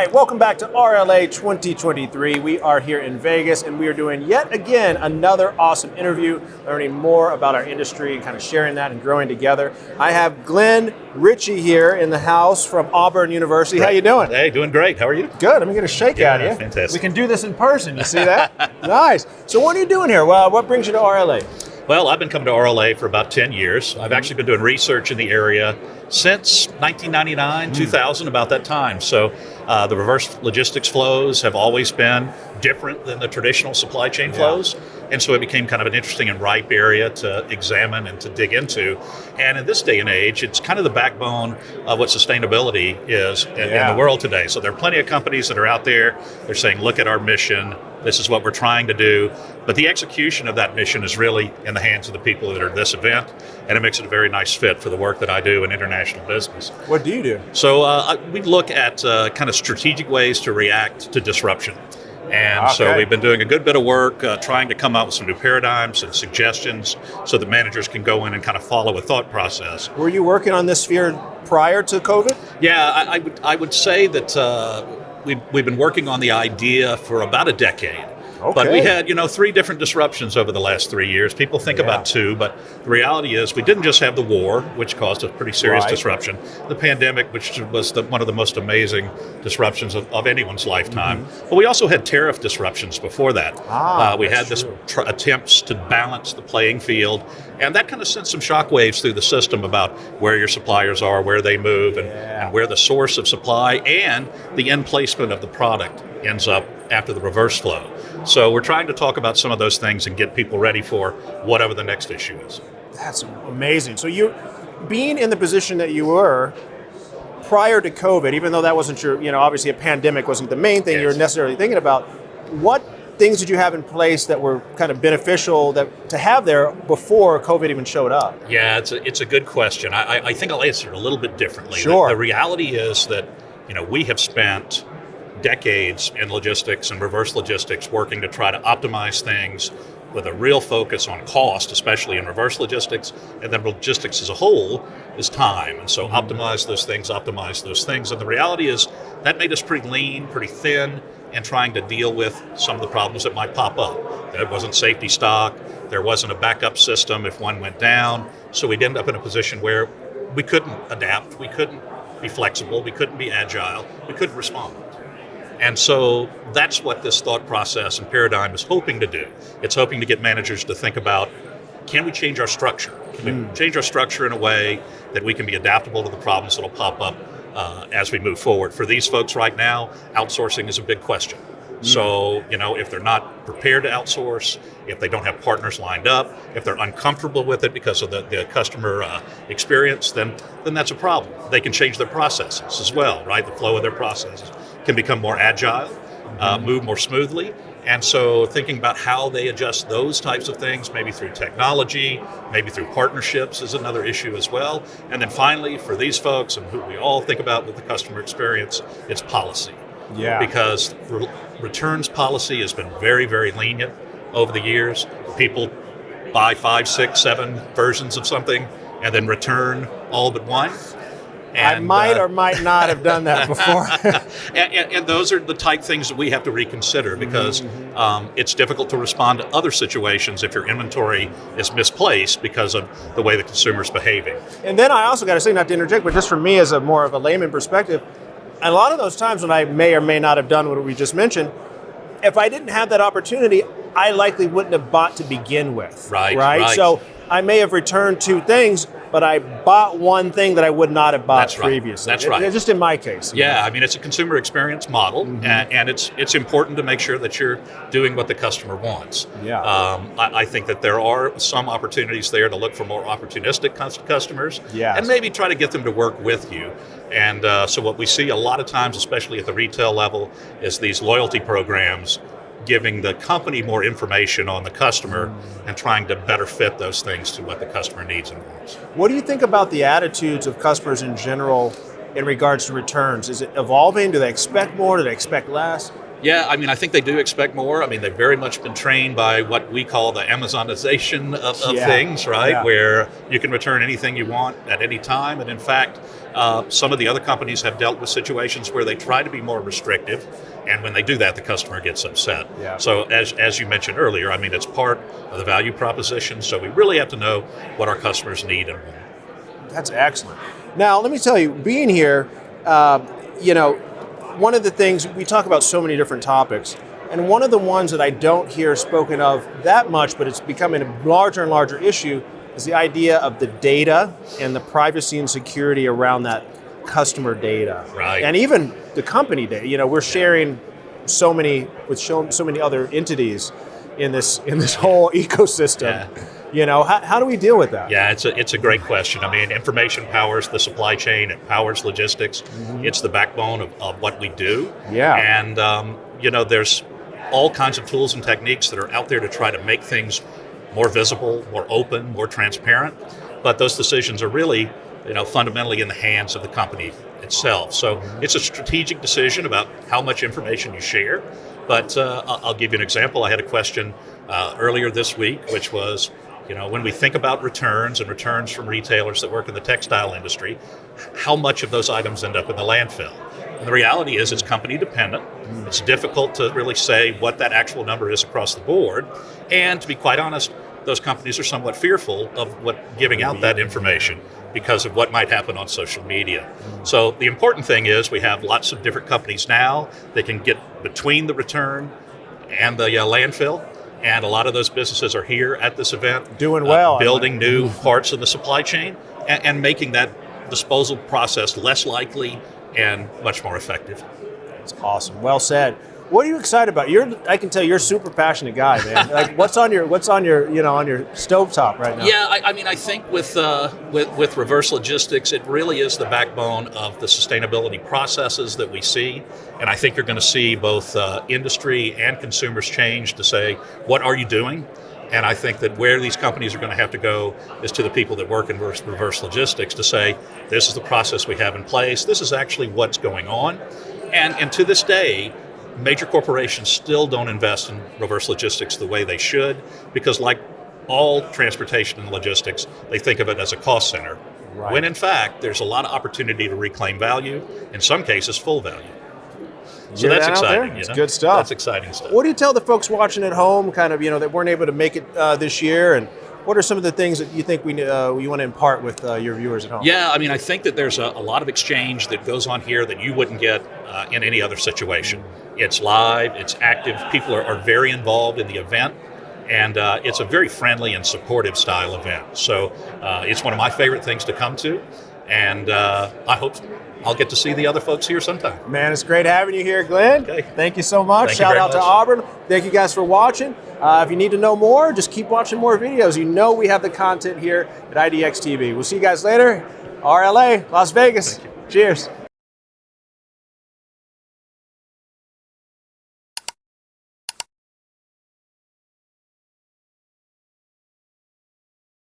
right, welcome back to RLA 2023. We are here in Vegas and we are doing yet again another awesome interview, learning more about our industry and kind of sharing that and growing together. I have Glenn Richey here in the house from Auburn University. Great. How you doing? Hey, doing great. How are you? Good. Let me get a shake out of you. Fantastic. We can do this in person. You see that? Nice. So what are you doing here? Well, what brings you to RLA? Well, I've been coming to RLA for about 10 years. I've actually been doing research in the area since 1999, 2000, about that time. So the reverse logistics flows have always been different than the traditional supply chain flows. And so it became kind of an interesting and ripe area to examine and to dig into. And in this day and age, it's kind of the backbone of what sustainability is in the world today. So there are plenty of companies that are out there. They're saying, look at our mission. This is what we're trying to do. But the execution of that mission is really in the hands of the people that are at this event. And it makes it a very nice fit for the work that I do in international business. What do you do? So we look at kind of strategic ways to react to disruption. And so we've been doing a good bit of work trying to come up with some new paradigms and suggestions so that managers can go in and kind of follow a thought process. Were you working on this sphere prior to COVID? Yeah, I would say that we've been working on the idea for about a decade. Okay. But we had, 3 different disruptions over the last 3 years. People think about 2, but the reality is we didn't just have the war, which caused a pretty serious disruption. The pandemic, which was one of the most amazing disruptions of anyone's lifetime. But we also had tariff disruptions before that. We had this attempts to balance the playing field, and that kind of sent some shockwaves through the system about where your suppliers are, where they move, and where the source of supply and the end placement of the product ends up after the reverse flow. So we're trying to talk about some of those things and get people ready for whatever the next issue is. That's amazing. So you, being in the position that you were prior to COVID, even though that wasn't your, obviously a pandemic wasn't the main thing you were necessarily thinking about, what things did you have in place that were kind of beneficial to have there before COVID even showed up? Yeah, it's a good question. I think I'll answer it a little bit differently. Sure. The reality is that, we have spent decades in logistics and reverse logistics working to try to optimize things with a real focus on cost, especially in reverse logistics, and then logistics as a whole is time. And so optimize those things. And the reality is that made us pretty lean, pretty thin, and trying to deal with some of the problems that might pop up. There wasn't safety stock, there wasn't a backup system if one went down, so we'd end up in a position where we couldn't adapt, we couldn't be flexible, we couldn't be agile, we couldn't respond. And so that's what this thought process and paradigm is hoping to do. It's hoping to get managers to think about, can we change our structure? Can we change our structure in a way that we can be adaptable to the problems that will pop up as we move forward? For these folks right now, outsourcing is a big question. So, if they're not prepared to outsource, if they don't have partners lined up, if they're uncomfortable with it because of the customer experience, then that's a problem. They can change their processes as well, right? The flow of their processes can become more agile, move more smoothly. And so thinking about how they adjust those types of things, maybe through technology, maybe through partnerships is another issue as well. And then finally, for these folks, and who we all think about with the customer experience, it's policy. Yeah. Because returns policy has been very, very lenient over the years. People buy 5, 6, 7 versions of something and then return all but one. And, I might or might not have done that before. and those are the type things that we have to reconsider because it's difficult to respond to other situations if your inventory is misplaced because of the way the consumer's behaving. And then I also got to say, not to interject, but just for me as a more of a layman perspective, a lot of those times when I may or may not have done what we just mentioned, if I didn't have that opportunity, I likely wouldn't have bought to begin with. Right. So I may have returned 2 things, but I bought one thing that I would not have bought previously. That's right. Just in my case. Yeah, I mean, it's a consumer experience model, and it's important to make sure that you're doing what the customer wants. Yeah. I think that there are some opportunities there to look for more opportunistic customers, and maybe try to get them to work with you. And so what we see a lot of times, especially at the retail level, is these loyalty programs giving the company more information on the customer and trying to better fit those things to what the customer needs and wants. What do you think about the attitudes of customers in general in regards to returns? Is it evolving? Do they expect more? Do they expect less? Yeah, I mean, I think they do expect more. I mean, they've very much been trained by what we call the Amazonization of things, right? Yeah. Where you can return anything you want at any time. And in fact, some of the other companies have dealt with situations where they try to be more restrictive. And when they do that, the customer gets upset. Yeah. So as you mentioned earlier, I mean, it's part of the value proposition. So we really have to know what our customers need and want. That's excellent. Now, let me tell you, being here, one of the things, we talk about so many different topics, and one of the ones that I don't hear spoken of that much, but it's becoming a larger and larger issue, is the idea of the data and the privacy and security around that customer data. Right. And even the company data. We're sharing so many with so many other entities in this whole ecosystem. Yeah. How do we deal with that? Yeah, it's a great question. I mean, information powers the supply chain, it powers logistics. Mm-hmm. It's the backbone of what we do. Yeah. And, there's all kinds of tools and techniques that are out there to try to make things more visible, more open, more transparent. But those decisions are really, fundamentally in the hands of the company itself. So it's a strategic decision about how much information you share. But I'll give you an example. I had a question earlier this week, which was, when we think about returns and returns from retailers that work in the textile industry, how much of those items end up in the landfill? And the reality is it's company dependent. It's difficult to really say what that actual number is across the board. And to be quite honest, those companies are somewhat fearful of giving out that information because of what might happen on social media. So the important thing is we have lots of different companies now that can get between the return and the landfill. And a lot of those businesses are here at this event. Doing well. Building new parts of the supply chain and making that disposal process less likely and much more effective. That's awesome. Well said. What are you excited about? I can tell you're a super passionate guy, man. Like, what's on your on your stovetop right now? Yeah, I think with reverse logistics, it really is the backbone of the sustainability processes that we see, and I think you're going to see both industry and consumers change to say, what are you doing? And I think that where these companies are going to have to go is to the people that work in reverse logistics to say, this is the process we have in place. This is actually what's going on, and to this day, major corporations still don't invest in reverse logistics the way they should, because like all transportation and logistics, they think of it as a cost center. Right. When in fact, there's a lot of opportunity to reclaim value, in some cases full value. So that's exciting. It's good stuff. That's exciting stuff. What do you tell the folks watching at home, kind of, that weren't able to make it this year, and what are some of the things that you think you want to impart with your viewers at home? Yeah, I mean, I think that there's a lot of exchange that goes on here that you wouldn't get in any other situation. It's live, it's active, people are very involved in the event, and it's a very friendly and supportive style event. So it's one of my favorite things to come to, and I hope I'll get to see the other folks here sometime. Man, it's great having you here, Glenn. Okay. Thank you so much. Thank you Shout very out to much. Auburn. Thank you guys for watching. If you need to know more, just keep watching more videos. We have the content here at IDX TV. We'll see you guys later. RLA, Las Vegas. Cheers.